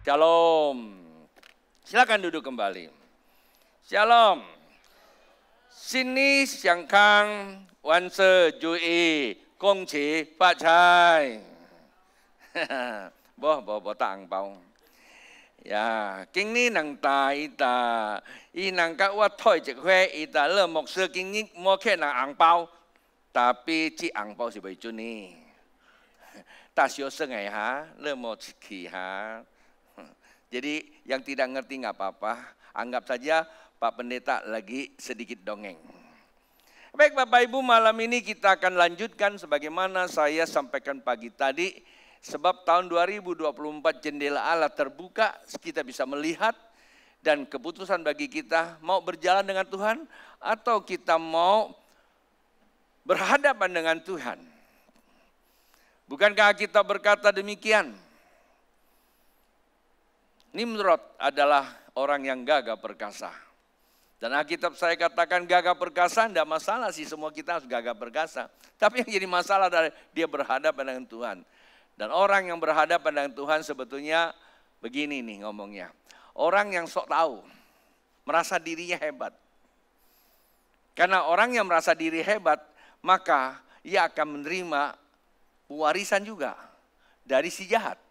Shalom. Silakan duduk kembali. Shalom. Sini siang kang wan se jui kong qi fa chai. Bo tang bao. Ya, kinh ni nang ta ita i nang ka wa thoi je hue ita le mok se kinh ni mo ke nang ang bao. Tapi ci ang bao si bai chu ni. Ta sio se ngai ha, le mo ki ha. Jadi yang tidak ngerti nggak apa-apa, anggap saja Pak Pendeta lagi sedikit dongeng. Baik Bapak Ibu, malam ini kita akan lanjutkan sebagaimana saya sampaikan pagi tadi. Sebab tahun 2024 jendela Allah terbuka, kita bisa melihat dan keputusan bagi kita mau berjalan dengan Tuhan atau kita mau berhadapan dengan Tuhan. Bukankah kita berkata demikian? Nimrod adalah orang yang gagah perkasa. Dan Alkitab saya katakan gagah perkasa, tidak masalah sih, semua kita harus gagah perkasa. Tapi yang jadi masalah adalah dia berhadapan dengan Tuhan. Dan orang yang berhadapan dengan Tuhan sebetulnya begini nih ngomongnya. Orang yang sok tahu, merasa dirinya hebat. Karena orang yang merasa diri hebat, maka ia akan menerima warisan juga dari si jahat.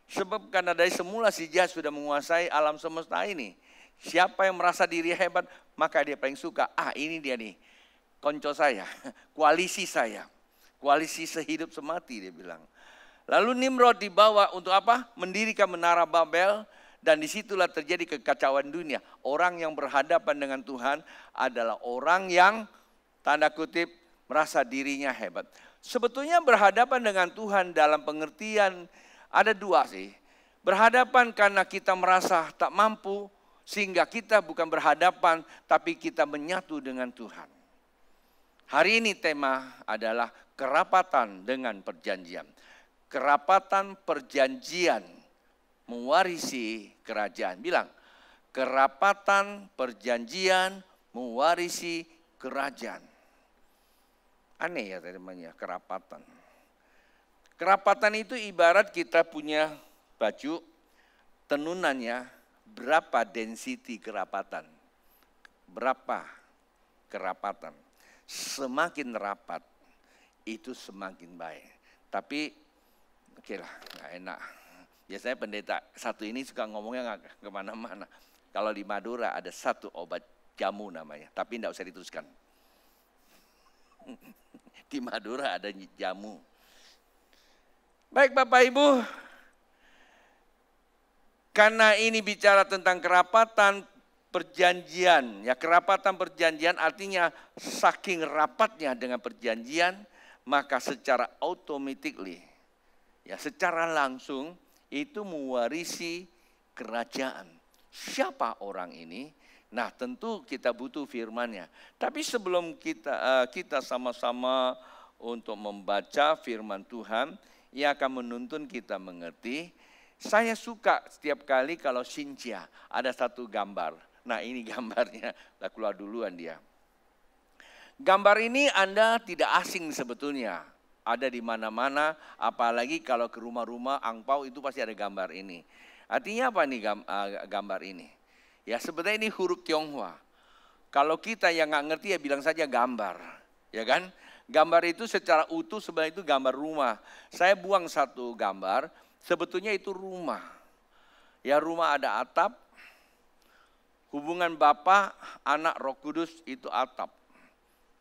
Sebab karena dari semula si jahat sudah menguasai alam semesta ini. Siapa yang merasa diri hebat, maka dia paling suka. Ini dia nih, konco saya, koalisi saya. Koalisi sehidup semati dia bilang. Lalu Nimrod dibawa untuk apa? Mendirikan menara Babel. Dan disitulah terjadi kekacauan dunia. Orang yang berhadapan dengan Tuhan adalah orang yang tanda kutip merasa dirinya hebat. Sebetulnya berhadapan dengan Tuhan dalam pengertian ada dua sih. Berhadapan karena kita merasa tak mampu, sehingga kita bukan berhadapan, tapi kita menyatu dengan Tuhan. Hari ini tema adalah kerapatan dengan perjanjian. Kerapatan perjanjian mewarisi kerajaan. Bilang, kerapatan perjanjian mewarisi kerajaan. Aneh ya namanya, kerapatan. Kerapatan itu ibarat kita punya baju, tenunannya berapa density kerapatan. Berapa kerapatan. Semakin rapat itu semakin baik. Tapi oke lah, gak enak. Biasanya pendeta satu ini suka ngomongnya gak kemana-mana. Kalau di Madura ada satu obat jamu namanya, tapi tidak usah diteruskan. Di Madura ada jamu. Baik Bapak Ibu, karena ini bicara tentang kerapatan perjanjian. Ya, kerapatan perjanjian artinya saking rapatnya dengan perjanjian, maka secara automatically, ya secara langsung itu mewarisi kerajaan. Siapa orang ini? Nah tentu kita butuh firman-Nya. Tapi sebelum kita sama-sama untuk membaca firman Tuhan, ia akan menuntun kita mengerti. Saya suka setiap kali kalau Cynthia ada satu gambar. Nah ini gambarnya, keluar duluan dia. Gambar ini Anda tidak asing sebetulnya. Ada di mana-mana, apalagi kalau ke rumah-rumah angpau itu pasti ada gambar ini. Artinya apa nih gambar ini? Ya sebetulnya ini huruf Tionghoa. Kalau kita yang nggak ngerti ya bilang saja gambar. Ya kan? Gambar itu secara utuh sebenarnya itu gambar rumah. Saya buang satu gambar, sebetulnya itu rumah. Ya rumah ada atap, hubungan Bapa, Anak, Roh Kudus itu atap.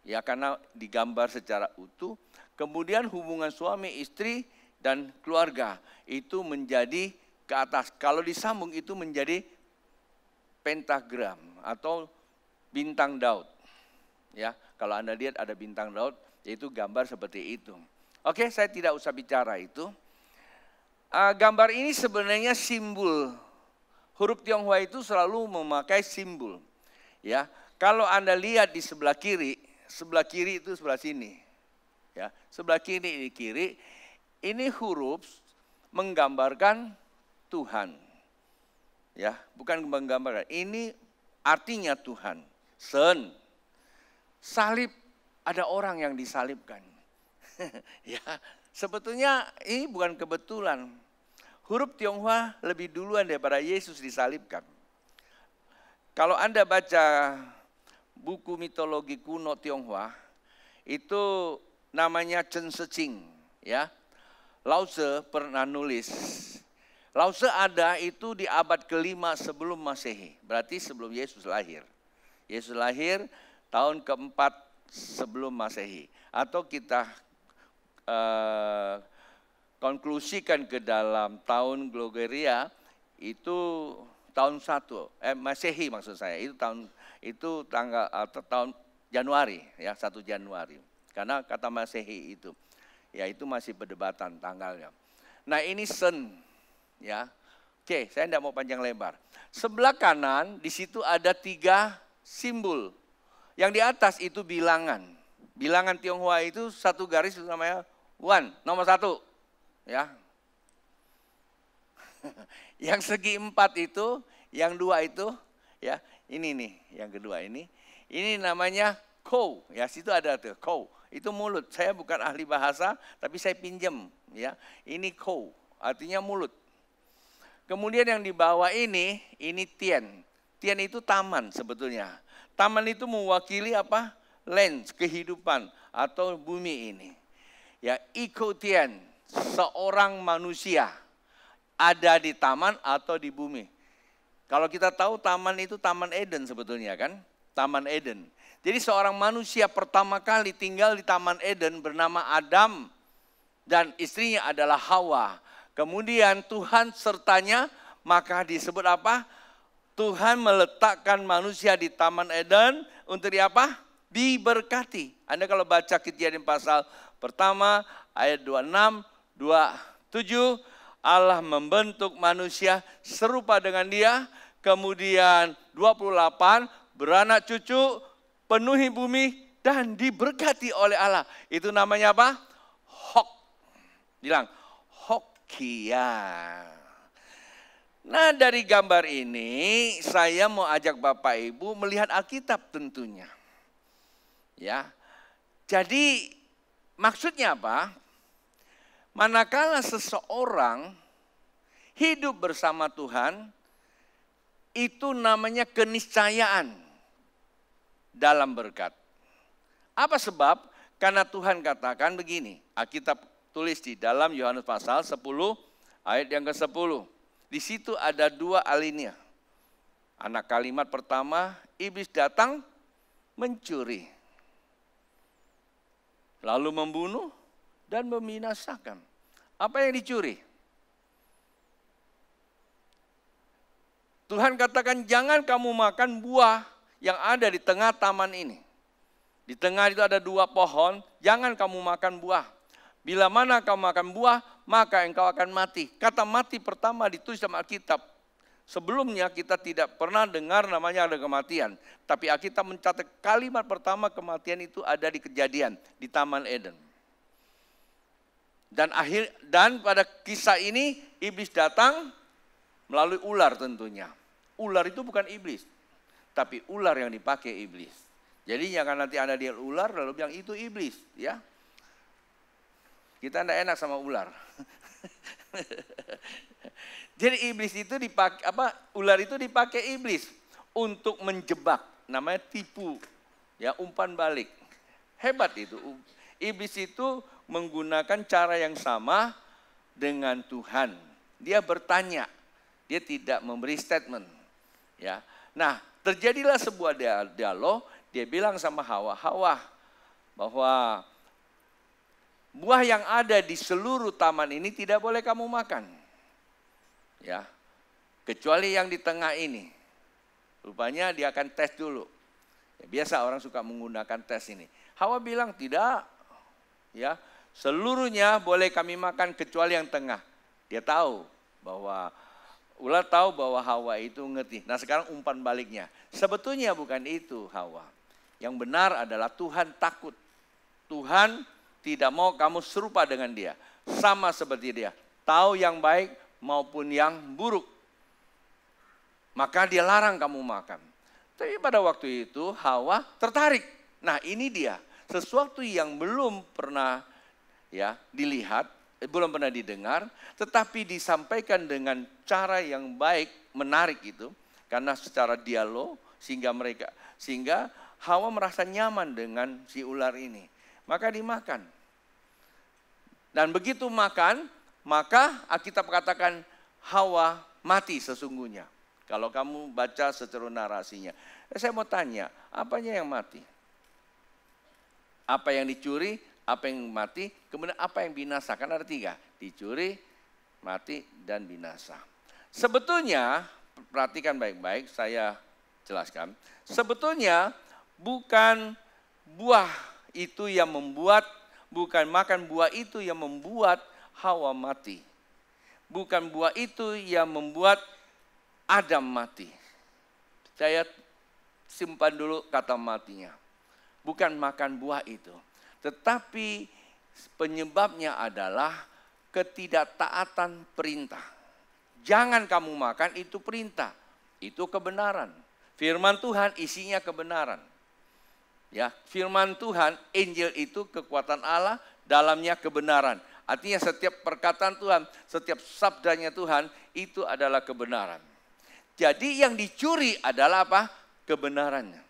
Ya karena digambar secara utuh. Kemudian hubungan suami, istri, dan keluarga itu menjadi ke atas. Kalau disambung itu menjadi pentagram atau bintang Daud. Ya, kalau Anda lihat ada bintang Daud, yaitu gambar seperti itu. Oke, saya tidak usah bicara itu. Gambar ini sebenarnya simbol. Huruf Tionghoa itu selalu memakai simbol. Ya, kalau Anda lihat di sebelah kiri itu sebelah sini. Ya, sebelah kiri di kiri, ini huruf menggambarkan Tuhan. Ya, bukan menggambarkan. Ini artinya Tuhan. Sen. Salib, ada orang yang disalibkan. Ya, sebetulnya ini bukan kebetulan. huruf Tionghoa lebih duluan daripada Yesus disalibkan. Kalau Anda baca buku mitologi kuno Tionghoa, itu namanya Chen Shijing, ya. Lao Tzu pernah nulis. Lao Tzu ada itu di abad ke-5 sebelum Masehi, berarti sebelum Yesus lahir. Yesus lahir tahun ke-4 sebelum Masehi. Atau kita konklusikan ke dalam tahun Glogeria itu tahun 1, Masehi maksud saya, itu tanggal atau tahun Januari, ya 1 Januari. Karena kata Masehi itu, ya itu masih perdebatan tanggalnya. Nah ini Sen, ya. Oke, saya tidak mau panjang lebar. Sebelah kanan di situ ada 3 simbol. Yang di atas itu bilangan. Bilangan Tionghoa itu 1 garis itu namanya Wan, nomor 1, ya. Yang segi 4 itu, yang 2 itu, ya ini nih, yang kedua ini namanya Kou, ya situ ada tuh Kou. Itu mulut. Saya bukan ahli bahasa, tapi saya pinjam, ya. Ini Kou, artinya mulut. Kemudian yang di bawah ini Tian. Tian itu taman sebetulnya. Taman itu mewakili apa? Lens, kehidupan atau bumi ini. Ya, Iko Tian, seorang manusia ada di taman atau di bumi. Kalau kita tahu taman itu Taman Eden sebetulnya kan? Taman Eden. Jadi seorang manusia pertama kali tinggal di Taman Eden bernama Adam dan istrinya adalah Hawa. Kemudian Tuhan sertanya, maka disebut apa? Tuhan meletakkan manusia di Taman Eden untuk apa? Diberkati. Anda kalau baca Kejadian pasal pertama ayat 26, 27, Allah membentuk manusia serupa dengan dia. Kemudian 28, beranak cucu, penuhi bumi dan diberkati oleh Allah. Itu namanya apa? Hok. Bilang, Hokia. Nah dari gambar ini saya mau ajak Bapak Ibu melihat Alkitab tentunya. Ya, jadi maksudnya apa? Manakala seseorang hidup bersama Tuhan, itu namanya keniscayaan dalam berkat. Apa sebab? Karena Tuhan katakan begini, Alkitab tulis di dalam Yohanes pasal 10 ayat yang ke-10. Di situ ada 2 alinea. Anak kalimat pertama, iblis datang mencuri, lalu membunuh dan membinasakan. Apa yang dicuri? Tuhan katakan jangan kamu makan buah yang ada di tengah taman ini. Di tengah itu ada 2 pohon, jangan kamu makan buah. Bila mana kamu makan buah, maka engkau akan mati. Kata mati pertama ditulis dalam Alkitab. Sebelumnya kita tidak pernah dengar namanya ada kematian. Tapi Alkitab mencatat kalimat pertama kematian itu ada di Kejadian, di Taman Eden. Dan pada kisah ini iblis datang melalui ular tentunya. Ular itu bukan iblis, tapi ular yang dipakai iblis. Jadi jangan nanti Anda lihat ular lalu bilang itu iblis, ya. Kita tidak enak sama ular. Jadi iblis itu dipakai ular itu dipakai iblis untuk menjebak, namanya tipu, ya, umpan balik. Hebat itu. Iblis itu menggunakan cara yang sama dengan Tuhan. Dia bertanya, dia tidak memberi statement. Ya. Nah, terjadilah sebuah dialog, dia bilang sama Hawa bahwa buah yang ada di seluruh taman ini tidak boleh kamu makan. Ya. Kecuali yang di tengah ini. Rupanya dia akan tes dulu. Ya, biasa orang suka menggunakan tes ini. Hawa bilang tidak. Ya, seluruhnya boleh kami makan kecuali yang tengah. Dia tahu bahwa ular tahu bahwa Hawa itu ngerti. Nah sekarang umpan baliknya. Sebetulnya bukan itu Hawa. Yang benar adalah Tuhan takut. Tuhan tidak mau kamu serupa dengan dia. Sama seperti dia. Tahu yang baik maupun yang buruk. Maka dia larang kamu makan. Tapi pada waktu itu Hawa tertarik. Nah ini dia. Sesuatu yang belum pernah ya dilihat. belum pernah didengar, tetapi disampaikan dengan cara yang baik, menarik itu, karena secara dialog sehingga Hawa merasa nyaman dengan si ular ini. Maka dimakan. Dan begitu makan, maka Alkitab katakan Hawa mati sesungguhnya. Kalau kamu baca secara narasinya. Saya mau tanya, apanya yang mati? Apa yang dicuri, apa yang mati, kemudian apa yang binasa? Kan ada 3, dicuri, mati, dan binasa. Sebetulnya, perhatikan baik-baik, saya jelaskan. Sebetulnya bukan buah itu yang membuat, bukan makan buah itu yang membuat Hawa mati. Bukan buah itu yang membuat Adam mati. Saya simpan dulu kata matinya. Bukan makan buah itu. Tetapi penyebabnya adalah ketidaktaatan perintah. Jangan kamu makan, itu perintah. Itu kebenaran. Firman Tuhan isinya kebenaran. Ya, firman Tuhan, Injil itu kekuatan Allah, dalamnya kebenaran. Artinya setiap perkataan Tuhan, setiap sabdanya Tuhan, itu adalah kebenaran. Jadi yang dicuri adalah apa? Kebenarannya.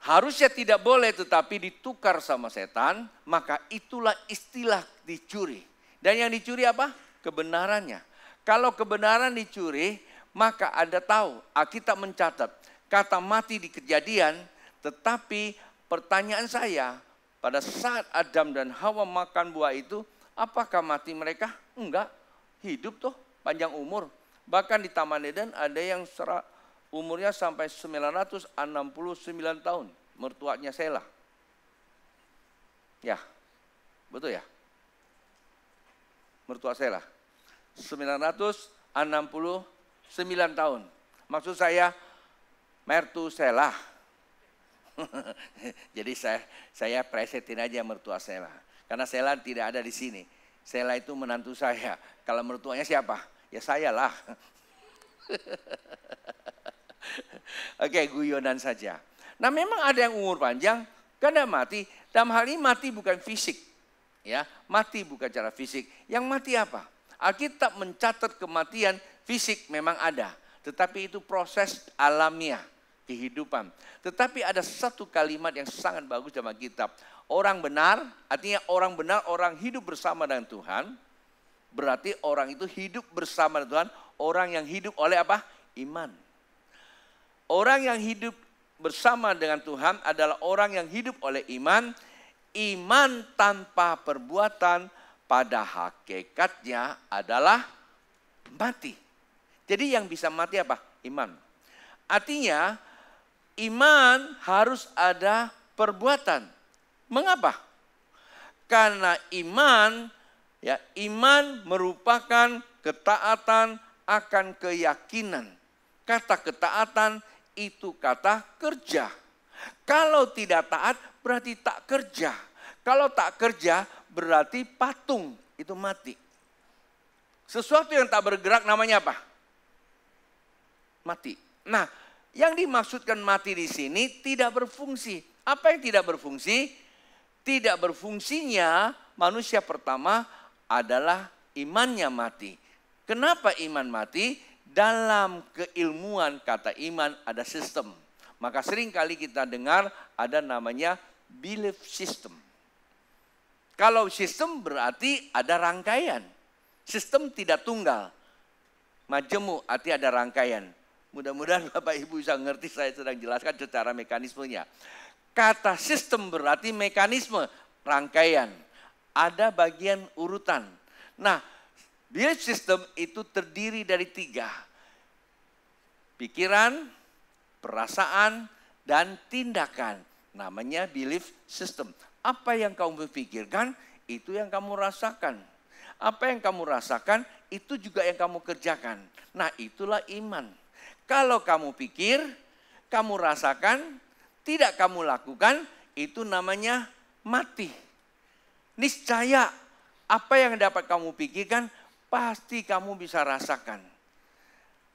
Harusnya tidak boleh, tetapi ditukar sama setan, maka itulah istilah dicuri. Dan yang dicuri apa? Kebenarannya. Kalau kebenaran dicuri, maka Anda tahu, Alkitab mencatat, kata mati di Kejadian, tetapi pertanyaan saya, pada saat Adam dan Hawa makan buah itu, apakah mati mereka? Enggak, hidup tuh, panjang umur. Bahkan di Taman Eden ada yang umurnya sampai 969 tahun, mertuanya Sela. Ya, betul ya? Mertua Sela, 969 tahun. Maksud saya, mertu Sela. Jadi saya presetin aja mertua Sela. Karena Sela tidak ada di sini. Sela itu menantu saya. Kalau mertuanya siapa? Ya saya lah. Oke, guyonan saja. Nah, memang ada yang umur panjang karena mati. Dalam hal ini mati bukan fisik. Ya, mati bukan cara fisik. Yang mati apa? Alkitab mencatat kematian fisik memang ada. Tetapi itu proses alamiah. Kehidupan. Tetapi ada satu kalimat yang sangat bagus dalam kitab. Orang benar, artinya orang benar, orang hidup bersama dengan Tuhan. Berarti orang itu hidup bersama dengan Tuhan. Orang yang hidup oleh apa? Iman. Orang yang hidup bersama dengan Tuhan adalah orang yang hidup oleh iman. Iman tanpa perbuatan pada hakikatnya adalah mati. Jadi yang bisa mati apa? Iman. Artinya, iman harus ada perbuatan. Mengapa? Karena iman merupakan ketaatan akan keyakinan. Kata ketaatan itu kata kerja. Kalau tidak taat berarti tak kerja. Kalau tak kerja berarti patung, itu mati. Sesuatu yang tak bergerak namanya apa? Mati. Nah, yang dimaksudkan mati di sini tidak berfungsi. Apa yang tidak berfungsi? Tidak berfungsinya manusia pertama adalah imannya mati. Kenapa iman mati? Dalam keilmuan kata iman ada sistem. Maka sering kali kita dengar ada namanya belief system. Kalau sistem berarti ada rangkaian. Sistem tidak tunggal. Majemuk arti ada rangkaian. Mudah-mudahan Bapak Ibu bisa ngerti saya sedang jelaskan secara mekanismenya. Kata sistem berarti mekanisme, rangkaian. Ada bagian urutan. Nah, belief system itu terdiri dari 3. Pikiran, perasaan, dan tindakan. Namanya belief system. Apa yang kamu pikirkan, itu yang kamu rasakan. Apa yang kamu rasakan, itu juga yang kamu kerjakan. Nah, itulah iman. Kalau kamu pikir, kamu rasakan, tidak kamu lakukan, itu namanya mati. Niscaya, apa yang dapat kamu pikirkan, pasti kamu bisa rasakan.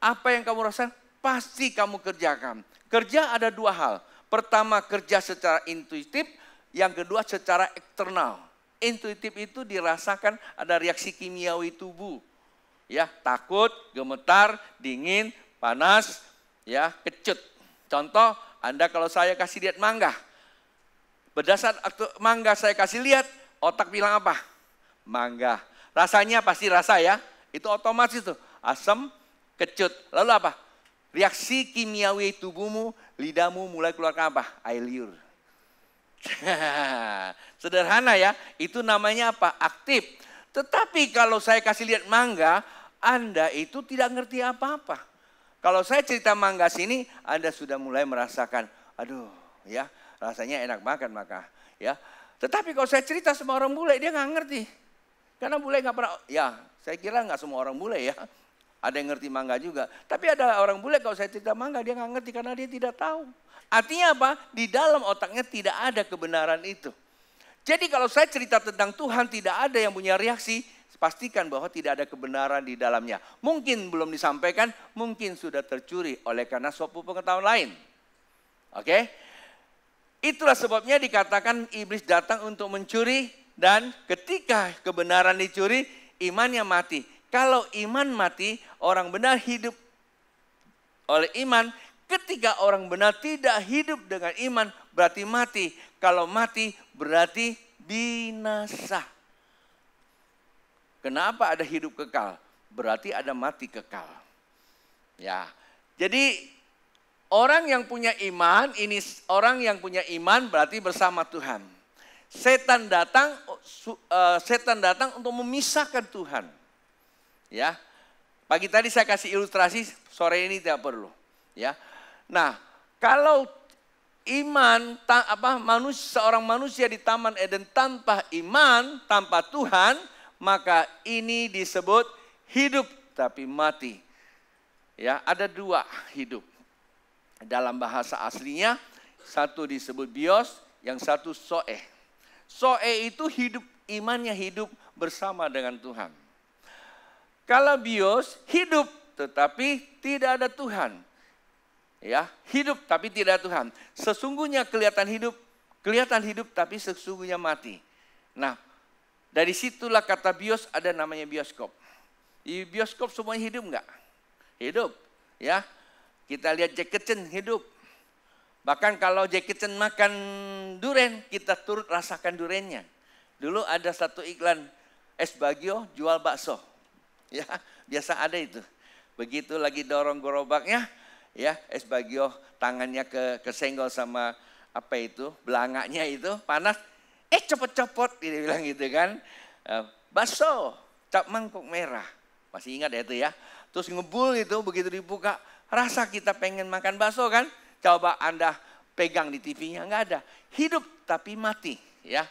Apa yang kamu rasakan, pasti kamu kerjakan. Kerja ada 2 hal. Pertama, kerja secara intuitif. Yang kedua, secara eksternal. Intuitif itu dirasakan ada reaksi kimiawi tubuh. Ya, takut, gemetar, dingin, panas, ya, kecut. Contoh, Anda kalau saya kasih lihat mangga. Berdasar mangga saya kasih lihat, otak bilang apa? Mangga. Rasanya pasti rasa ya. Itu otomatis tuh, asam, kecut. Lalu apa? Reaksi kimiawi tubuhmu, lidahmu mulai keluarkan apa? Air liur. Sederhana ya, itu namanya apa? Aktif. Tetapi kalau saya kasih lihat mangga, Anda itu tidak ngerti apa-apa. Kalau saya cerita mangga sini, Anda sudah mulai merasakan, aduh ya rasanya enak banget maka ya. Tetapi kalau saya cerita sama orang bule, dia nggak ngerti. Karena bule nggak pernah, ya saya kira nggak semua orang bule ya. Ada yang ngerti mangga juga. Tapi ada orang bule kalau saya cerita mangga, dia nggak ngerti karena dia tidak tahu. Artinya apa? Di dalam otaknya tidak ada kebenaran itu. Jadi kalau saya cerita tentang Tuhan tidak ada yang punya reaksi, pastikan bahwa tidak ada kebenaran di dalamnya. Mungkin belum disampaikan, mungkin sudah tercuri oleh karena suatu pengetahuan lain. Oke? Itulah sebabnya dikatakan iblis datang untuk mencuri dan ketika kebenaran dicuri, imannya mati. Kalau iman mati, orang benar hidup oleh iman. Ketika orang benar tidak hidup dengan iman, berarti mati. Kalau mati, berarti binasa. Kenapa ada hidup kekal? Berarti ada mati kekal. Ya. Jadi orang yang punya iman, ini orang yang punya iman berarti bersama Tuhan. Setan datang untuk memisahkan Tuhan. Ya. Pagi tadi saya kasih ilustrasi, sore ini tidak perlu. Ya. Nah, kalau iman seorang manusia di Taman Eden tanpa iman, tanpa Tuhan, maka ini disebut hidup tapi mati. Ya, ada dua hidup. Dalam bahasa aslinya, satu disebut bios, yang satu zoe. Zoe itu hidup, imannya hidup bersama dengan Tuhan. Kalau bios, hidup tetapi tidak ada Tuhan. Ya, hidup tapi tidak ada Tuhan. Sesungguhnya kelihatan hidup tapi sesungguhnya mati. Nah, dari situlah kata bios ada namanya bioskop. Di bioskop semuanya hidup enggak? Hidup. Ya. Kita lihat Jackie Chan hidup. Bahkan kalau Jackie Chan makan durian, kita turut rasakan duriannya. Dulu ada satu iklan es bagio jual bakso. Ya, biasa ada itu. Begitu lagi dorong gerobaknya, ya, es bagio tangannya kesenggol sama apa itu, belangaknya itu panas. Copot-copot, dia bilang gitu kan. Bakso, cap mangkuk merah. Masih ingat ya itu ya. Terus ngebul gitu, begitu dibuka. Rasa kita pengen makan bakso kan. Coba Anda pegang di TV-nya, enggak ada. Hidup tapi mati ya.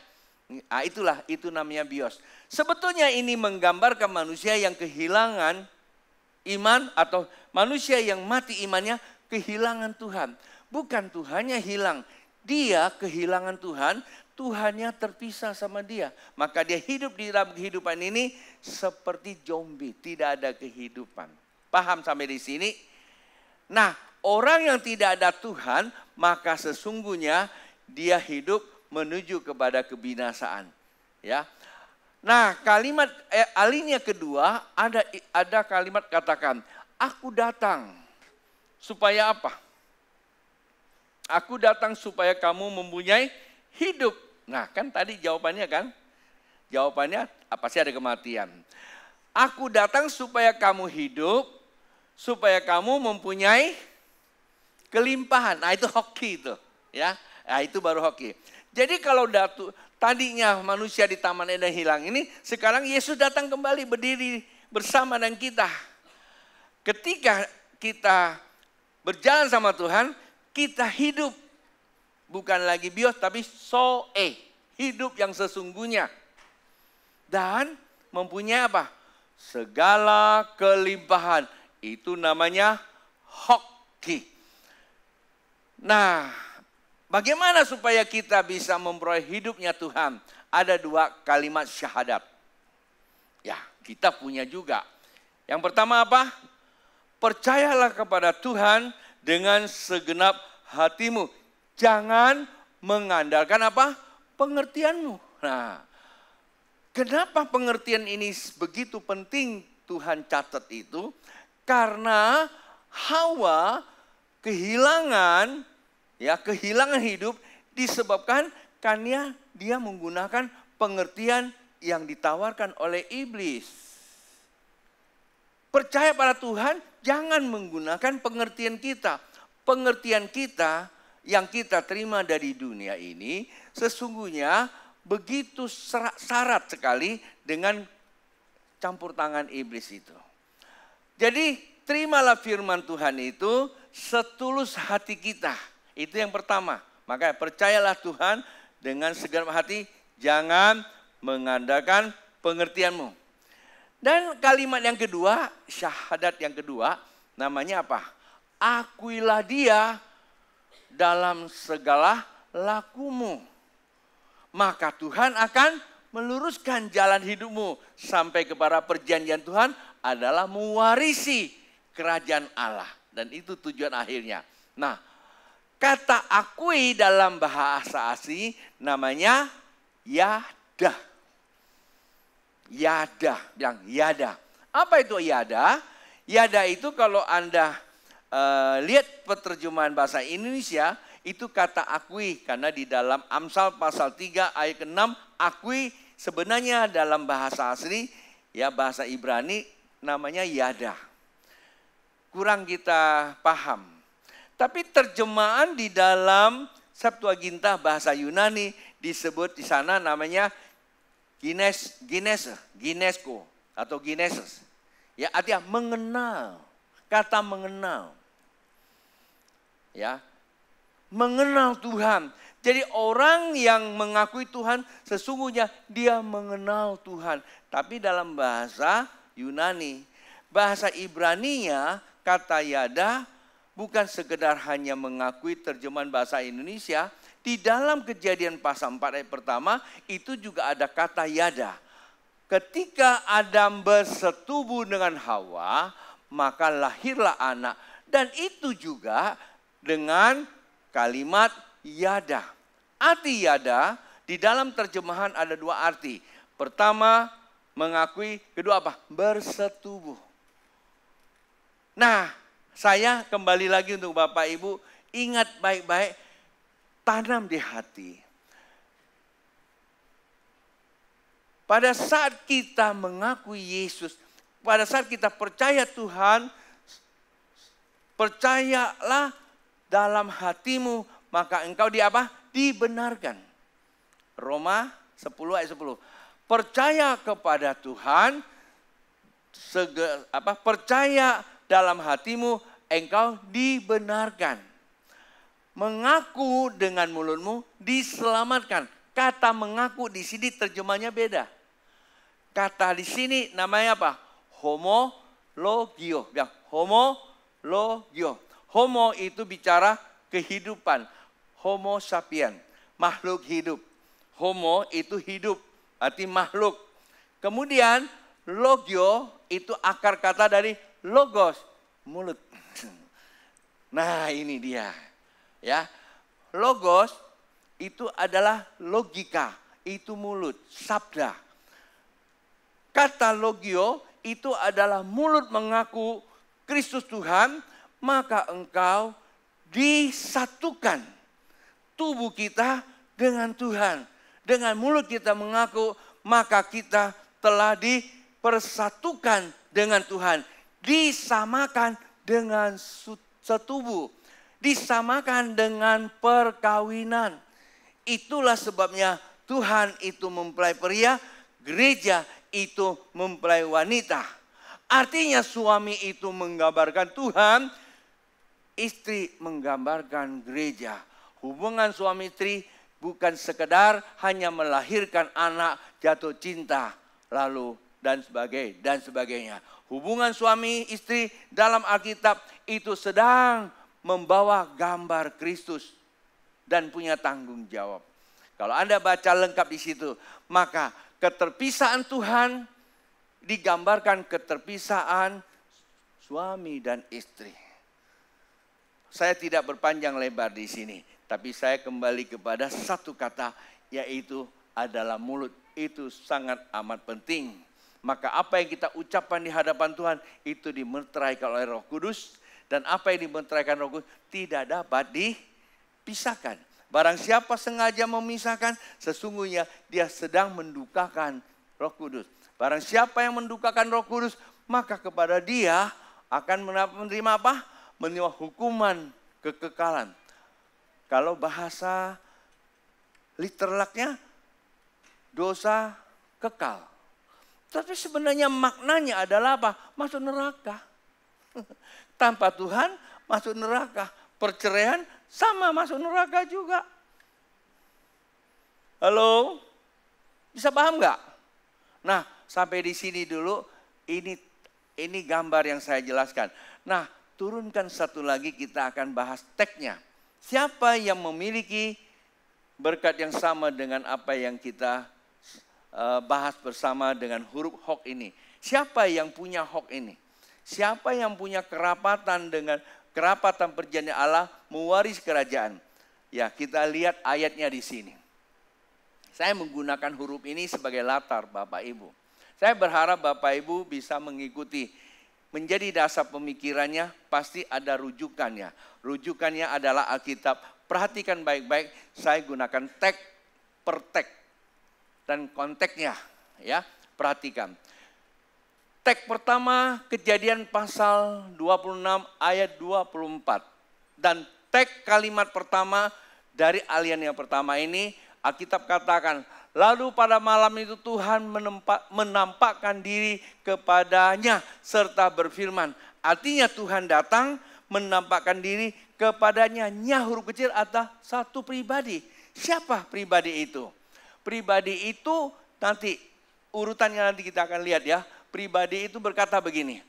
Nah, itu namanya bios. Sebetulnya ini menggambarkan manusia yang kehilangan iman atau manusia yang mati imannya kehilangan Tuhan. Bukan Tuhannya hilang. Dia kehilangan Tuhan. Tuhannya terpisah sama dia. Maka dia hidup di dalam kehidupan ini seperti zombie. Tidak ada kehidupan. Paham sampai di sini? Nah, orang yang tidak ada Tuhan, maka sesungguhnya dia hidup menuju kepada kebinasaan. Ya. Nah, kalimat alinea kedua ada kalimat katakan, aku datang supaya apa? Aku datang supaya kamu mempunyai hidup. Nah, kan tadi jawabannya kan? Jawabannya pasti ada kematian. Aku datang supaya kamu hidup, supaya kamu mempunyai kelimpahan. Nah, itu hoki itu, ya. Nah, itu baru hoki. Jadi kalau tadinya manusia di Taman Eden hilang ini, sekarang Yesus datang kembali berdiri bersama dengan kita. Ketika kita berjalan sama Tuhan, kita hidup. Bukan lagi bios tapi zoe, hidup yang sesungguhnya. Dan mempunyai apa? Segala kelimpahan. Itu namanya hoki. Nah, bagaimana supaya kita bisa memperoleh hidupnya Tuhan? Ada dua kalimat syahadat. Ya, kita punya juga. Yang pertama apa? Percayalah kepada Tuhan dengan segenap hatimu. Jangan mengandalkan apa? Pengertianmu. Nah, Kenapa pengertian ini begitu penting Tuhan catat itu? Karena Hawa kehilangan hidup disebabkan karena dia menggunakan pengertian yang ditawarkan oleh iblis. Percaya pada Tuhan, jangan menggunakan pengertian kita. Pengertian kita yang kita terima dari dunia ini sesungguhnya begitu syarat sekali dengan campur tangan iblis itu. Jadi terimalah firman Tuhan itu setulus hati kita. Itu yang pertama. Maka percayalah Tuhan dengan segenap hati, jangan mengandalkan pengertianmu. Dan kalimat yang kedua, syahadat yang kedua, namanya apa? Akuilah dia dalam segala lakumu. Maka Tuhan akan meluruskan jalan hidupmu sampai kepada perjanjian Tuhan adalah mewarisi kerajaan Allah. Dan itu tujuan akhirnya. Nah, kata akui dalam bahasa asli namanya yada. Yada, bilang yada. Apa itu yada? Yada itu kalau Anda lihat penerjemahan bahasa Indonesia, itu kata akui. Karena di dalam Amsal pasal 3 ayat 6, akui sebenarnya dalam bahasa asli, ya bahasa Ibrani namanya yada. Kurang kita paham. Tapi terjemahan di dalam Septuaginta bahasa Yunani disebut di sana namanya Ginesko atau Ginesis. Ya, artinya mengenal. Kata mengenal. Ya. Mengenal Tuhan. Jadi orang yang mengakui Tuhan sesungguhnya dia mengenal Tuhan. Tapi dalam bahasa Yunani, bahasa Ibraninya kata yada bukan sekedar hanya mengakui terjemahan bahasa Indonesia. Di dalam Kejadian pasal 4 ayat pertama itu juga ada kata yada. Ketika Adam bersetubuh dengan Hawa, maka lahirlah anak. Dan itu juga dengan kalimat yada. Arti yada di dalam terjemahan ada dua arti. Pertama mengakui, kedua apa? Bersetubuh. Nah, saya kembali lagi untuk Bapak Ibu, ingat baik-baik. Tanam di hati. Pada saat kita mengakui Yesus, pada saat kita percaya Tuhan, percayalah dalam hatimu, maka engkau dibenarkan. Roma 10 ayat 10. Percaya kepada Tuhan, percaya dalam hatimu, engkau dibenarkan. Mengaku dengan mulutmu diselamatkan. Kata mengaku di sini terjemahnya beda. Kata di sini namanya apa? Homologio. Ya, homologio. Homo itu bicara kehidupan. Homo sapien, makhluk hidup. Homo itu hidup, arti makhluk. Kemudian logio itu akar kata dari logos, mulut. Nah, ini dia. Ya, logos itu adalah logika, itu mulut, sabda. Kata logio itu adalah mulut mengaku Kristus Tuhan, maka engkau disatukan tubuh kita dengan Tuhan. Dengan mulut kita mengaku, maka kita telah dipersatukan dengan Tuhan. Disamakan dengan setubuh. Disamakan dengan perkawinan. Itulah sebabnya Tuhan itu mempelai pria, gereja itu mempelai wanita. Artinya suami itu menggambarkan Tuhan, istri menggambarkan gereja. Hubungan suami istri bukan sekedar hanya melahirkan anak, jatuh cinta, lalu dan sebagainya. Hubungan suami istri dalam Alkitab itu sedang membawa gambar Kristus dan punya tanggung jawab. Kalau Anda baca lengkap di situ, maka keterpisaan Tuhan digambarkan keterpisaan suami dan istri. Saya tidak berpanjang lebar di sini, tapi saya kembali kepada satu kata, yaitu adalah mulut. itu sangat amat penting. Maka apa yang kita ucapkan di hadapan Tuhan itu dimeteraikan oleh Roh Kudus. Dan apa yang dimeteraikan Roh Kudus tidak dapat dipisahkan. Barang siapa sengaja memisahkan, sesungguhnya dia sedang mendukakan Roh Kudus. Barang siapa yang mendukakan Roh Kudus, maka kepada dia akan menerima apa? Menerima hukuman kekekalan. Kalau bahasa literalnya dosa kekal. Tapi sebenarnya maknanya adalah apa? Masuk neraka. Tanpa Tuhan masuk neraka. Perceraian sama masuk neraka juga. Halo? Bisa paham nggak? Nah, sampai di sini dulu. Ini gambar yang saya jelaskan. Nah, turunkan satu lagi, kita akan bahas teksnya. Siapa yang memiliki berkat yang sama dengan apa yang kita bahas bersama dengan huruf hok ini? Siapa yang punya hok ini? Siapa yang punya kerapatan dengan kerapatan perjanjian Allah mewaris kerajaan? Ya, kita lihat ayatnya di sini. Saya menggunakan huruf ini sebagai latar Bapak Ibu. Saya berharap Bapak Ibu bisa mengikuti. Menjadi dasar pemikirannya pasti ada rujukannya. Rujukannya adalah Alkitab. Perhatikan baik-baik, saya gunakan teks per teks. Dan konteksnya, ya, perhatikan. Teks pertama Kejadian pasal 26 ayat 24. Dan teks kalimat pertama dari alian yang pertama ini, Alkitab katakan, lalu pada malam itu Tuhan menampakkan diri kepadanya serta berfirman. Artinya Tuhan datang menampakkan diri kepadanya. Nya huruf kecil atau satu pribadi. Siapa pribadi itu? Pribadi itu nanti urutannya nanti kita akan lihat ya. Pribadi itu berkata begini.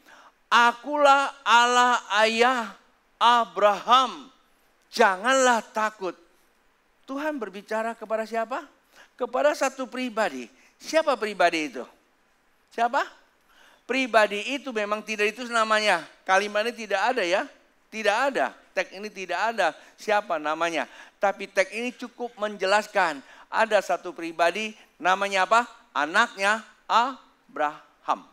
Akulah Allah ayah Abraham. Janganlah takut. Tuhan berbicara kepada siapa? Kepada satu pribadi. Siapa pribadi itu? Siapa? Pribadi itu memang tidak itu namanya. Kalimat ini tidak ada ya. Tidak ada. Teks ini tidak ada siapa namanya. Tapi teks ini cukup menjelaskan. Ada satu pribadi namanya apa? Anaknya Abraham.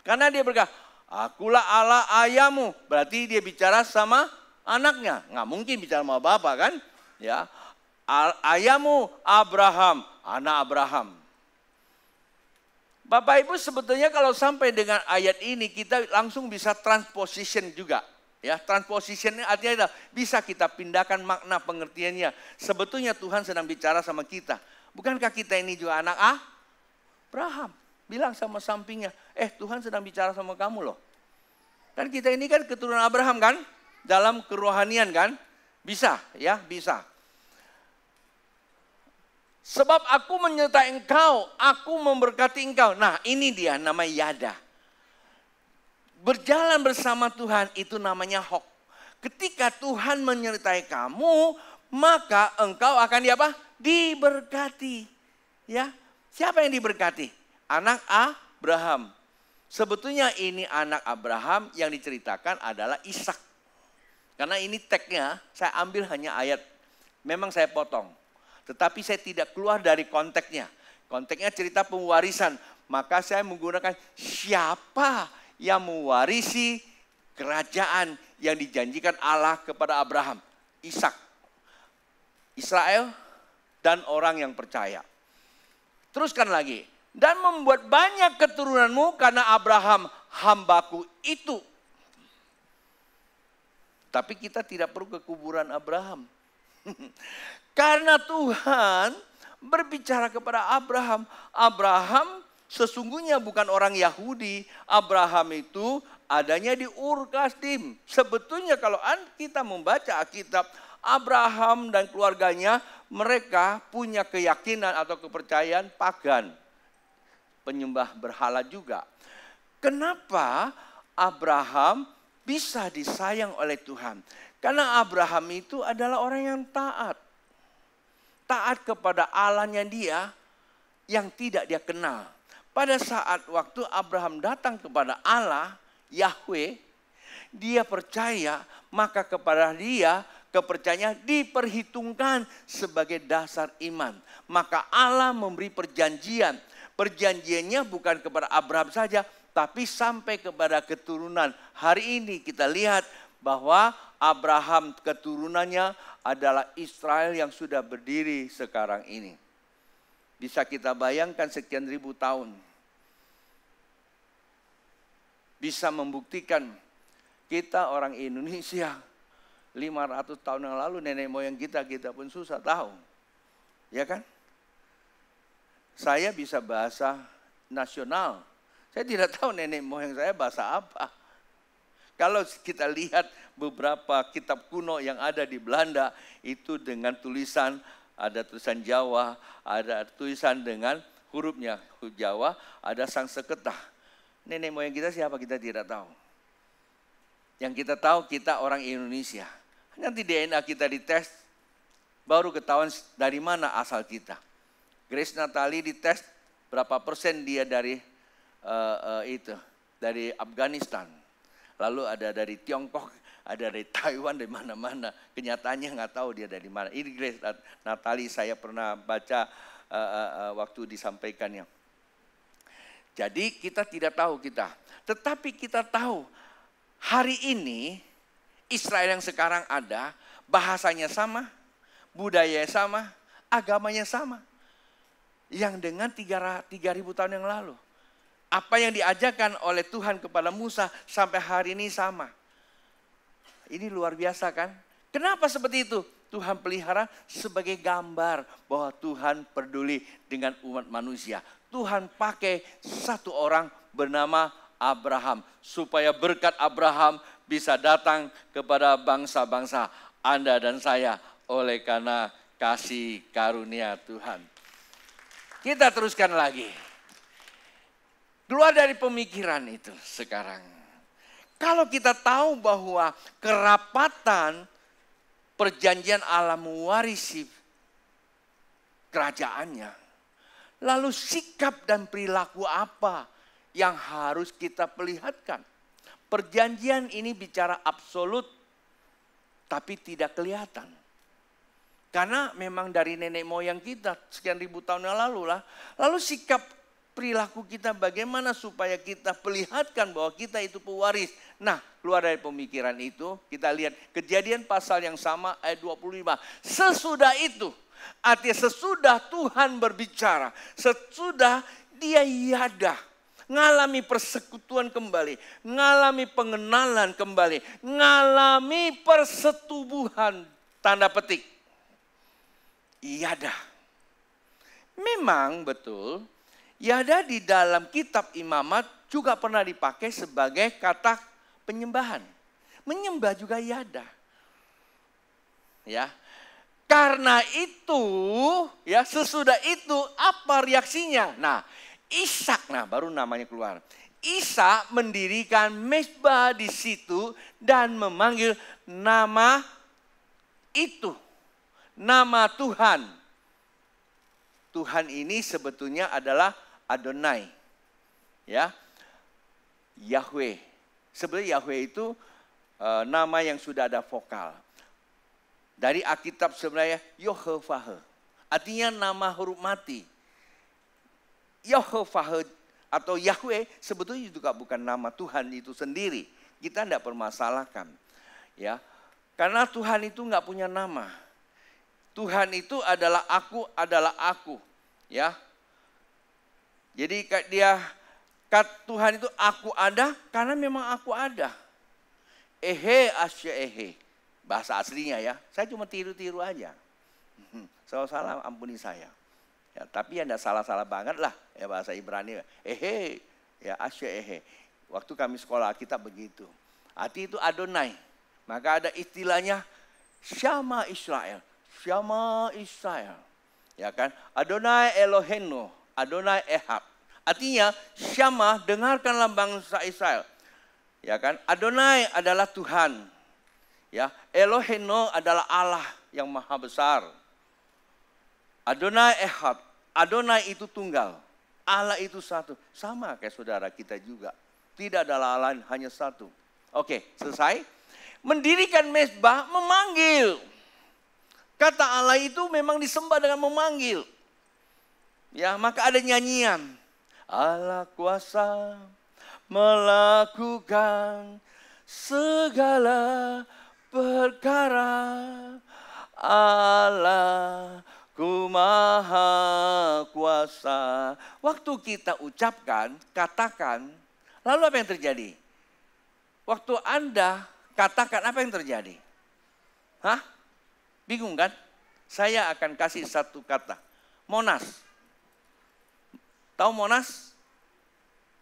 Karena dia berkata, akulah Allah ayahmu. Berarti dia bicara sama anaknya. Nggak mungkin bicara sama bapak kan? Ya. Ayahmu Abraham, anak Abraham. Bapak Ibu sebetulnya kalau sampai dengan ayat ini kita langsung bisa transposition juga. Ya, transposition artinya adalah bisa kita pindahkan makna pengertiannya. Sebetulnya Tuhan sedang bicara sama kita. Bukankah kita ini juga anak Abraham? Bilang sama sampingnya, Tuhan sedang bicara sama kamu loh. Kan kita ini kan keturunan Abraham kan? Dalam kerohanian kan? Bisa ya, bisa. Sebab aku menyertai engkau, aku memberkati engkau. Nah ini dia nama yada. Berjalan bersama Tuhan itu namanya hok. Ketika Tuhan menyertai kamu, maka engkau akan diberkati. Ya, siapa yang diberkati? Anak Abraham. Sebetulnya ini anak Abraham yang diceritakan adalah Ishak. Karena ini teksnya saya ambil hanya ayat. Memang saya potong. Tetapi saya tidak keluar dari konteksnya. Konteksnya cerita pewarisan. Maka saya menggunakan siapa yang mewarisi kerajaan yang dijanjikan Allah kepada Abraham. Ishak. Israel dan orang yang percaya. Teruskan lagi. Dan membuat banyak keturunanmu karena Abraham hambaku itu. Tapi kita tidak perlu ke kuburan Abraham. Karena Tuhan berbicara kepada Abraham. Abraham sesungguhnya bukan orang Yahudi. Abraham itu adanya di Ur Kasdim. Sebetulnya kalau kita membaca Alkitab, Abraham dan keluarganya mereka punya keyakinan atau kepercayaan pagan. Penyembah berhala juga. Kenapa Abraham bisa disayang oleh Tuhan? Karena Abraham itu adalah orang yang taat. Taat kepada Allahnya dia yang tidak dia kenal. Pada saat waktu Abraham datang kepada Allah, Yahweh, dia percaya, maka kepada dia kepercayaan diperhitungkan sebagai dasar iman. Maka Allah memberi perjanjian Perjanjiannya bukan kepada Abraham saja, tapi sampai kepada keturunan. Hari ini kita lihat bahwa Abraham keturunannya adalah Israel yang sudah berdiri sekarang ini. Bisa kita bayangkan sekian ribu tahun. Bisa membuktikan kita orang Indonesia 500 tahun yang lalu nenek moyang kita pun susah tahu. Ya kan? Saya bisa bahasa nasional. Saya tidak tahu nenek moyang saya bahasa apa. Kalau kita lihat beberapa kitab kuno yang ada di Belanda, itu dengan tulisan, ada tulisan Jawa, ada tulisan dengan hurufnya Jawa, ada Sangsekerta. Nenek moyang kita siapa kita tidak tahu. Yang kita tahu kita orang Indonesia. Nanti DNA kita dites, baru ketahuan dari mana asal kita. Grace Natali dites berapa persen dia dari dari Afghanistan. Lalu ada dari Tiongkok, ada dari Taiwan, dari mana-mana. Kenyataannya nggak tahu dia dari mana. Ini Grace Natali saya pernah baca waktu disampaikannya. Jadi kita tidak tahu kita. Tetapi kita tahu hari ini Israel yang sekarang ada, bahasanya sama, budayanya sama, agamanya sama. Yang dengan 3.000 tahun yang lalu. Apa yang diajarkan oleh Tuhan kepada Musa sampai hari ini sama. Ini luar biasa kan? Kenapa seperti itu? Tuhan pelihara sebagai gambar bahwa Tuhan peduli dengan umat manusia. Tuhan pakai satu orang bernama Abraham. Supaya berkat Abraham bisa datang kepada bangsa-bangsa Anda dan saya. Oleh karena kasih karunia Tuhan. Kita teruskan lagi. Keluar dari pemikiran itu sekarang. Kalau kita tahu bahwa kerapatan perjanjian Allah mewarisi kerajaannya. Lalu sikap dan perilaku apa yang harus kita perlihatkan? Perjanjian ini bicara absolut tapi tidak kelihatan. Karena memang dari nenek moyang kita sekian ribu tahun yang lalu lah. Lalu sikap perilaku kita bagaimana supaya kita perlihatkan bahwa kita itu pewaris. Nah, keluar dari pemikiran itu kita lihat Kejadian pasal yang sama ayat 25. Sesudah itu, artinya sesudah Tuhan berbicara, sesudah dia yadah, ngalami persekutuan kembali, ngalami pengenalan kembali, ngalami persetubuhan, tanda petik. Yadah. Memang betul, yadah di dalam kitab Imamat juga pernah dipakai sebagai kata penyembahan. Menyembah juga yadah. Ya. Karena itu, ya sesudah itu apa reaksinya? Nah, Ishak, nah baru namanya keluar. Ishak mendirikan mezbah di situ dan memanggil nama itu. Nama Tuhan. Tuhan ini sebetulnya adalah Adonai. Ya. Yahweh. Sebenarnya Yahweh itu nama yang sudah ada vokal. Dari Alkitab sebenarnya Yehovah. Artinya nama huruf mati. Yehovah atau Yahweh sebetulnya juga bukan nama Tuhan itu sendiri. Kita tidak permasalahkan. Ya. Karena Tuhan itu nggak punya nama. Tuhan itu adalah aku. Ya. Jadi Tuhan itu aku ada karena memang aku ada. Ehe asya ehe. Bahasa aslinya ya. Saya cuma tiru-tiru aja. Salah ampuni saya. Ya, tapi ya tidak salah-salah banget lah ya bahasa Ibrani. Ehe ya asya ehe. Waktu kami sekolah kita begitu. Arti itu Adonai. Maka ada istilahnya Syama Israel. Syama Israel. Ya kan? Adonai Eloheinu, Adonai Ehad. Artinya Syama, dengarkanlah bangsa Israel. Ya kan? Adonai adalah Tuhan. Ya, Eloheinu adalah Allah yang maha besar. Adonai Ehad. Adonai itu tunggal. Allah itu satu. Sama kayak saudara kita juga. Tidak ada Allah lain, hanya satu. Oke, selesai. Mendirikan mezbah, memanggil. Kata Allah itu memang disembah dengan memanggil. Ya, maka ada nyanyian. Allah kuasa melakukan segala perkara. Allahku maha kuasa. Waktu kita ucapkan, katakan, lalu apa yang terjadi? Waktu Anda katakan, apa yang terjadi? Hah? Bingung kan? Saya akan kasih satu kata. Monas. Tahu Monas?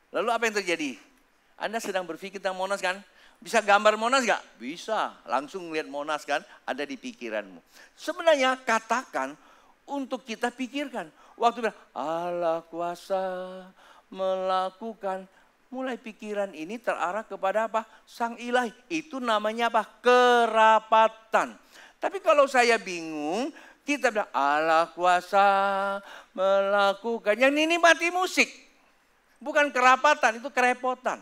Lalu apa yang terjadi? Anda sedang berpikir tentang Monas kan? Bisa gambar Monas gak? Bisa. Langsung lihat Monas kan? Ada di pikiranmu. Sebenarnya katakan untuk kita pikirkan. Waktu bilang Allah kuasa melakukan. Mulai pikiran ini terarah kepada apa? Sang ilahi. Itu namanya apa? Kerapatan. Tapi kalau saya bingung, kita bilang Allah kuasa melakukan. Yang ini mati musik. Bukan kerapatan, itu kerepotan.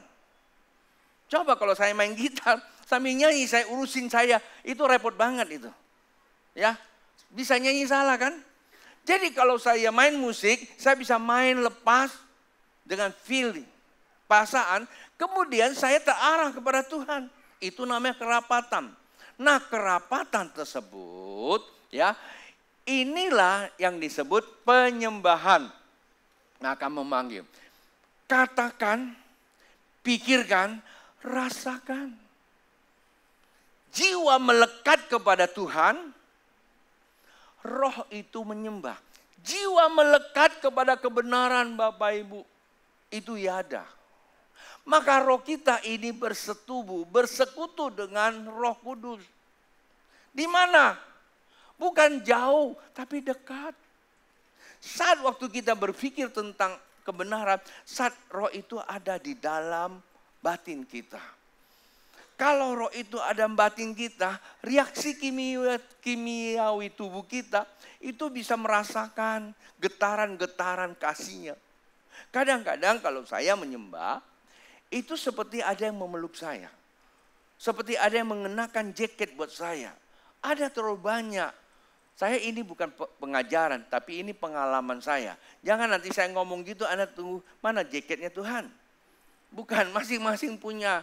Coba kalau saya main gitar, sambil nyanyi saya urusin saya, itu repot banget itu. Ya, bisa nyanyi salah kan? Jadi kalau saya main musik, saya bisa main lepas dengan feeling, perasaan, kemudian saya terarah kepada Tuhan. Itu namanya kerapatan. Nah, kerapatan tersebut ya, inilah yang disebut penyembahan. Nah, akan memanggil. Katakan, pikirkan, rasakan. Jiwa melekat kepada Tuhan, roh itu menyembah. Jiwa melekat kepada kebenaran Bapak Ibu, itu yada. Maka roh kita ini bersetubuh, bersekutu dengan Roh Kudus. Di mana? Bukan jauh, tapi dekat. Saat waktu kita berpikir tentang kebenaran, saat roh itu ada di dalam batin kita. Kalau roh itu ada di batin kita, reaksi kimiawi tubuh kita itu bisa merasakan getaran-getaran kasihnya. Kadang-kadang kalau saya menyembah, itu seperti ada yang memeluk saya. Seperti ada yang mengenakan jaket buat saya. Ada terlalu banyak. Saya ini bukan pengajaran, tapi ini pengalaman saya. Jangan nanti saya ngomong gitu, Anda tunggu, mana jaketnya Tuhan? Bukan, masing-masing punya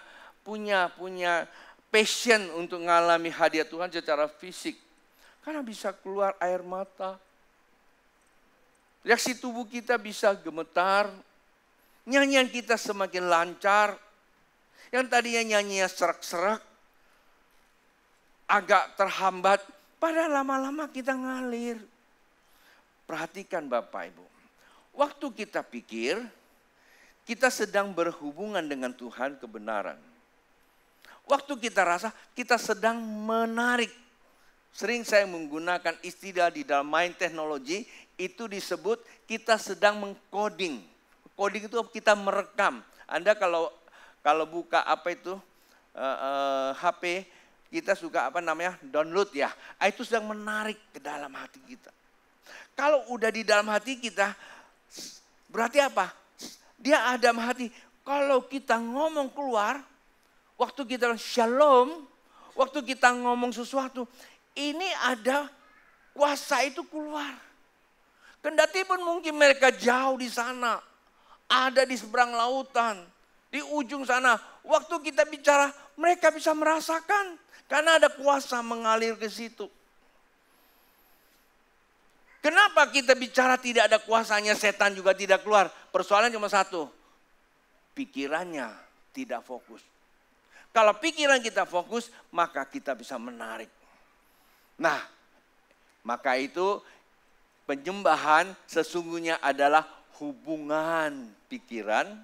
passion untuk mengalami hadiah Tuhan secara fisik. Karena bisa keluar air mata. Reaksi tubuh kita bisa gemetar. Nyanyian kita semakin lancar. Yang tadinya nyanyinya serak-serak, agak terhambat. Padahal lama-lama kita ngalir. Perhatikan Bapak Ibu. Waktu kita pikir, kita sedang berhubungan dengan Tuhan kebenaran. Waktu kita rasa, kita sedang menarik. Sering saya menggunakan istilah di dalam main teknologi, itu disebut kita sedang mengcoding. Coding itu kita merekam. Anda kalau buka apa itu, HP, kita suka download ya. Itu sedang menarik ke dalam hati kita. Kalau udah di dalam hati kita, berarti apa? Dia ada dalam hati. Kalau kita ngomong keluar, waktu kita shalom, waktu kita ngomong sesuatu, ini ada kuasa itu keluar. Kendati pun mungkin mereka jauh di sana, ada di seberang lautan, di ujung sana. Waktu kita bicara, mereka bisa merasakan. Karena ada kuasa mengalir ke situ. Kenapa kita bicara tidak ada kuasanya, setan juga tidak keluar? Persoalan cuma satu. Pikirannya tidak fokus. Kalau pikiran kita fokus, maka kita bisa menarik. Nah, maka itu penyembahan sesungguhnya adalah hubungan pikiran,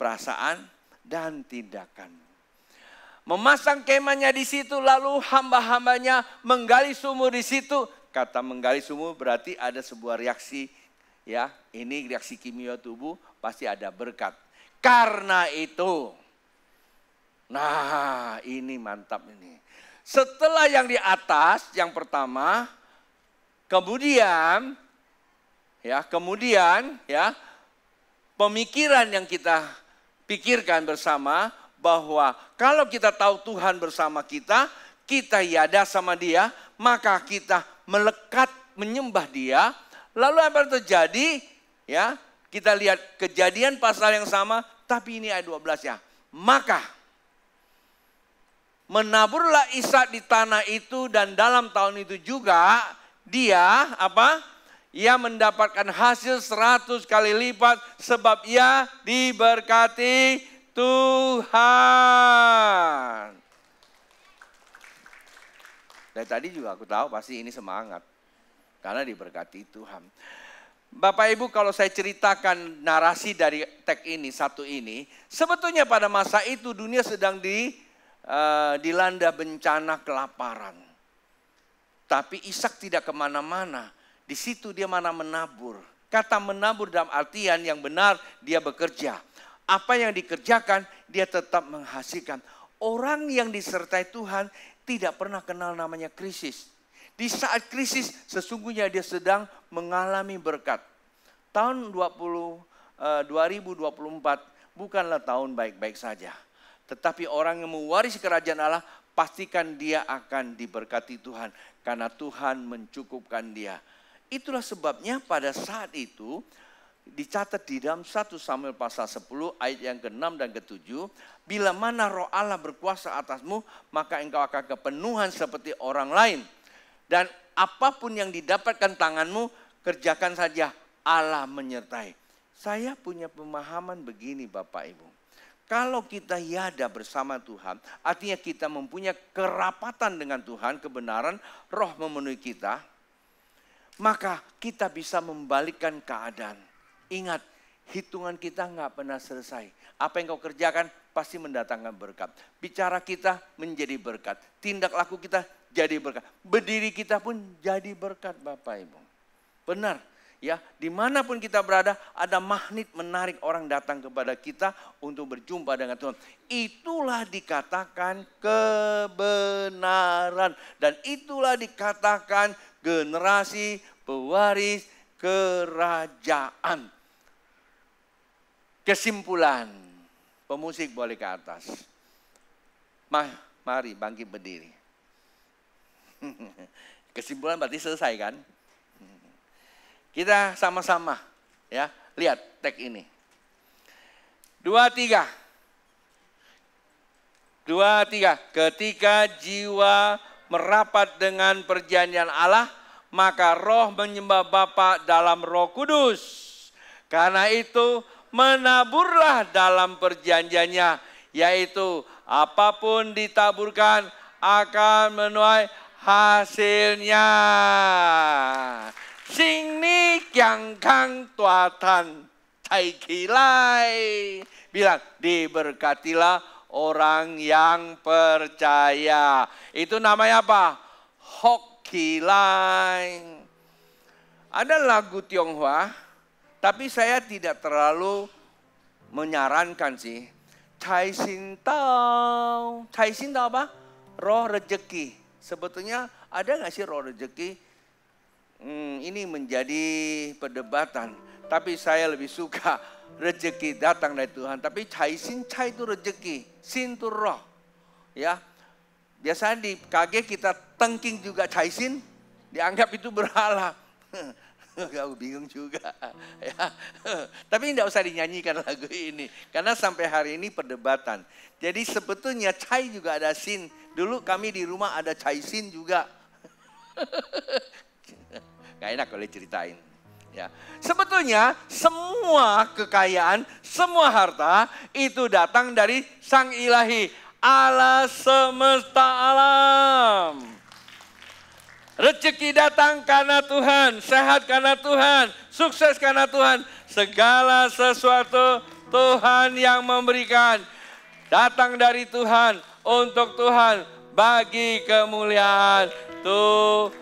perasaan, dan tindakan. Memasang kemahnya di situ, lalu hamba-hambanya menggali sumur di situ. Kata menggali sumur berarti ada sebuah reaksi, ya. Ini reaksi kimia tubuh, pasti ada berkat. Karena itu, nah ini mantap ini. Setelah yang di atas, yang pertama, kemudian pemikiran yang kita pikirkan bersama, bahwa kalau kita tahu Tuhan bersama kita, kita yada sama Dia, maka kita melekat menyembah Dia. Lalu apa yang terjadi? Ya, kita lihat Kejadian pasal yang sama, tapi ini ayat 12 ya. Maka menaburlah Ishak di tanah itu dan dalam tahun itu juga dia apa? Ia mendapatkan hasil 100 kali lipat sebab ia diberkati Tuhan. Dari tadi juga aku tahu pasti ini semangat. Karena diberkati Tuhan. Bapak Ibu, kalau saya ceritakan narasi dari teks ini, satu ini. Sebetulnya pada masa itu dunia sedang dilanda bencana kelaparan. Tapi Ishak tidak kemana-mana. Di situ dia mana menabur. Kata menabur dalam artian yang benar dia bekerja. Apa yang dikerjakan dia tetap menghasilkan. Orang yang disertai Tuhan tidak pernah kenal namanya krisis. Di saat krisis sesungguhnya dia sedang mengalami berkat. Tahun 2024 bukanlah tahun baik-baik saja. Tetapi orang yang mewarisi kerajaan Allah pastikan dia akan diberkati Tuhan. Karena Tuhan mencukupkan dia. Itulah sebabnya pada saat itu dicatat di dalam 1 Samuel pasal 10 ayat yang ke-6 dan ke-7. Bila mana roh Allah berkuasa atasmu, maka engkau akan kepenuhan seperti orang lain. Dan apapun yang didapatkan tanganmu, kerjakan saja, Allah menyertai. Saya punya pemahaman begini Bapak Ibu. Kalau kita yada bersama Tuhan, artinya kita mempunyai kerapatan dengan Tuhan, kebenaran, roh memenuhi kita, maka kita bisa membalikkan keadaan. Ingat, hitungan kita nggak pernah selesai. Apa yang kau kerjakan pasti mendatangkan berkat. Bicara kita menjadi berkat. Tindak laku kita jadi berkat. Berdiri kita pun jadi berkat Bapak Ibu. Benar ya, dimanapun kita berada ada magnet menarik orang datang kepada kita untuk berjumpa dengan Tuhan. Itulah dikatakan kebenaran. Dan itulah dikatakan generasi pewaris kerajaan. Kesimpulan, pemusik boleh ke atas. Mari bangkit berdiri. Kesimpulan berarti selesai kan? Kita sama-sama ya, lihat teks ini. 2, 3. Ketika jiwa merapat dengan perjanjian Allah, maka roh menyembah Bapa dalam Roh Kudus. Karena itu menaburlah dalam perjanjiannya, yaitu apapun ditaburkan akan menuai hasilnya. Sing ni yang kang tuatan cai kilai. Bilang diberkatilah orang yang percaya. Itu namanya apa? Hok kilai. Ada lagu Tionghoa. Tapi saya tidak terlalu menyarankan sih. Cai sin tao apa? Roh rezeki. Sebetulnya ada nggak sih roh rezeki? Ini menjadi perdebatan. Tapi saya lebih suka rezeki datang dari Tuhan. Tapi cai itu rezeki. Sin itu roh. Ya. Biasanya di KG kita tengking juga cai sin. Dianggap itu berhala. Aku bingung juga ya. Tapi tidak usah dinyanyikan lagu ini. Karena sampai hari ini perdebatan. Jadi sebetulnya cai juga ada sin. Dulu kami di rumah ada cai sin juga. Gak enak kalau ceritain ya. Sebetulnya semua kekayaan, semua harta itu datang dari Sang Ilahi, Allah semesta alam. Rezeki datang karena Tuhan, sehat karena Tuhan, sukses karena Tuhan. Segala sesuatu Tuhan yang memberikan. Datang dari Tuhan, untuk Tuhan, bagi kemuliaan Tuhan.